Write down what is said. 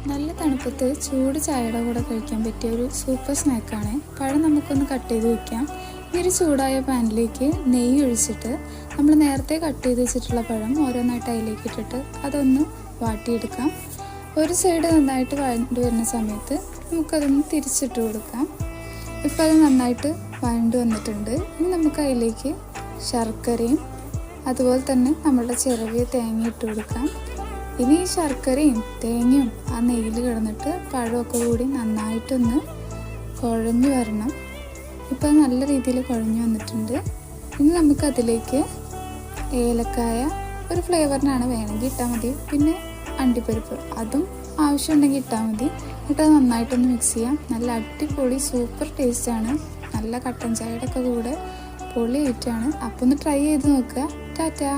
നല്ല തണുപ്പത്ത് ചൂട് ചായയുടെ കൂടെ കഴിക്കാൻ പറ്റിയ ഒരു സൂപ്പർ സ്നാക്കാണ്. പഴം നമുക്കൊന്ന് കട്ട് ചെയ്ത് വയ്ക്കാം. ഈ ഒരു ചൂടായ പാനിലേക്ക് നെയ്യ് ഒഴിച്ചിട്ട് നമ്മൾ നേരത്തെ കട്ട് ചെയ്ത് വെച്ചിട്ടുള്ള പഴം ഓരോന്നായിട്ട് അതിലേക്ക് ഇട്ടിട്ട് അതൊന്ന് വാട്ടിയെടുക്കാം. ഒരു സൈഡ് നന്നായിട്ട് വഴണ്ട് വരുന്ന സമയത്ത് നമുക്കതൊന്ന് തിരിച്ചിട്ട് കൊടുക്കാം. ഇപ്പോൾ അത് നന്നായിട്ട് വഴണ്ട് വന്നിട്ടുണ്ട്. ഇനി നമുക്ക് അതിലേക്ക് ശർക്കരയും അതുപോലെ തന്നെ നമ്മളുടെ ചിരവിയ തേങ്ങ ഇട്ട് കൊടുക്കാം. ഇനി ഈ ശർക്കരയും തേങ്ങയും ആ നെയ്യിൽ കിടന്നിട്ട് പഴമൊക്കെ കൂടി നന്നായിട്ടൊന്ന് കുഴഞ്ഞു വരണം. ഇപ്പോൾ നല്ല രീതിയിൽ കുഴഞ്ഞു വന്നിട്ടുണ്ട്. ഇനി നമുക്കതിലേക്ക് ഏലക്കായ ഒരു ഫ്ലേവറിനാണ് വേണമെങ്കിൽ ഇട്ടാൽ മതി, പിന്നെ അണ്ടിപ്പരിപ്പ് അതും ആവശ്യമുണ്ടെങ്കിൽ ഇട്ടാൽ മതി. എന്നിട്ട് അത് നന്നായിട്ടൊന്ന് മിക്സ് ചെയ്യാം. നല്ല അടിപൊളി സൂപ്പർ ടേസ്റ്റാണ്. നല്ല കട്ടൻ ചായയുടെ ഒക്കെ കൂടെ പൊളി ആയിട്ടാണ്. അപ്പോൾ ഒന്ന് ട്രൈ ചെയ്ത് നോക്കുക. ടാറ്റാ.